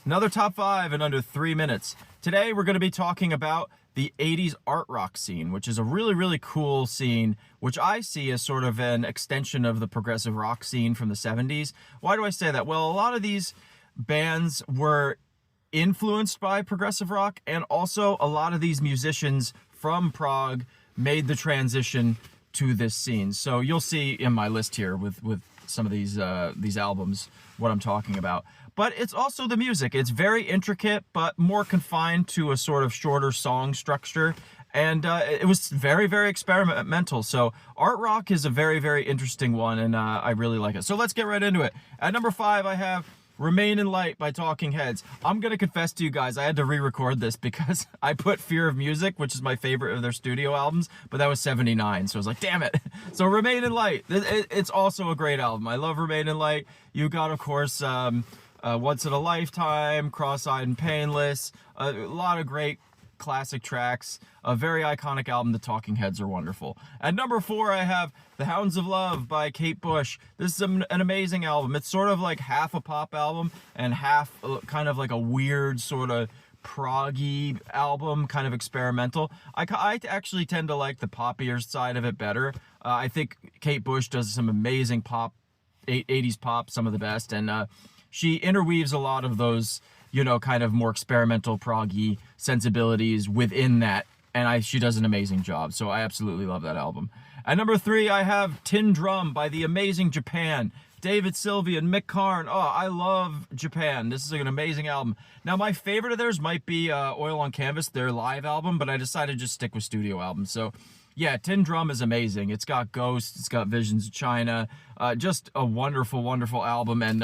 Another top 5 in under 3 minutes. Today we're going to be talking about the 80s art rock scene, which is a really, really cool scene, which I see as sort of an extension of the progressive rock scene from the 70s. Why do I say that? Well, a lot of these bands were influenced by progressive rock, and also a lot of these musicians from Prague made the transition to this scene. So you'll see in my list here with some of these albums what I'm talking about. But it's also the music. It's very intricate, but more confined to a sort of shorter song structure. And it was very, very experimental. So art rock is a very, very interesting one, and I really like it. So let's get right into it. At number 5, I have Remain in Light by Talking Heads. I'm going to confess to you guys, I had to re-record this because I put Fear of Music, which is my favorite of their studio albums, but that was 79, so I was like, damn it. So Remain in Light, it's also a great album. I love Remain in Light. You got, of course, Once in a Lifetime, Cross-Eyed and Painless, a lot of great classic tracks, a very iconic album. The Talking Heads are wonderful. At number 4, I have The Hounds of Love by Kate Bush. This is an amazing album. It's sort of like half a pop album and half kind of like a weird sort of proggy album, kind of experimental. I actually tend to like the poppier side of it better. I think Kate Bush does some amazing pop, 80s pop, some of the best, and she interweaves a lot of those, you know, kind of more experimental proggy sensibilities within that, and she does an amazing job. So I absolutely love that album. At number 3, I have Tin Drum by the amazing Japan. David Sylvie and Mick Karn. Oh, I love Japan. This is an amazing album. Now, my favorite of theirs might be Oil on Canvas, their live album, but I decided to just stick with studio albums. So yeah, Tin Drum is amazing. It's got Ghost, it's got Visions of China. Just a wonderful, wonderful album, and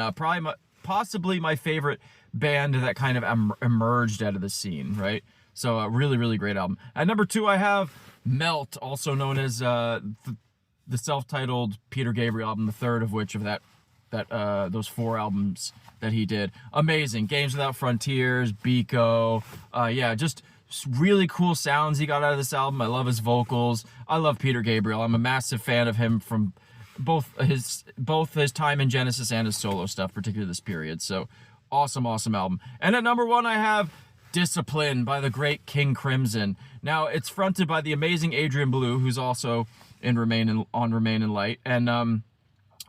possibly my favorite band that kind of emerged out of the scene, right? So a really, really great album. At number 2, I have Melt, also known as the self-titled Peter Gabriel album, the third of which of those 4 albums that he did. Amazing. Games Without Frontiers, Biko. Yeah, just really cool sounds he got out of this album. I love his vocals. I love Peter Gabriel. I'm a massive fan of him from both his time in Genesis and his solo stuff, particularly this period. So awesome, awesome album. And at number 1, I have Discipline by the great King Crimson. Now, it's fronted by the amazing Adrian Belew, who's also in Remain in Light, and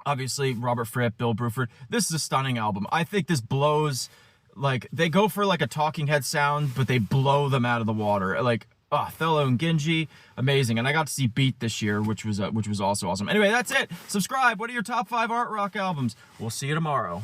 obviously Robert Fripp, Bill Bruford. This is a stunning album. I think this blows, like, they go for like a Talking Head sound, but they blow them out of the water. Like, Othello and Genji, amazing. And I got to see Beat this year, which was also awesome. Anyway, that's it. Subscribe. What are your top 5 art rock albums? We'll see you tomorrow.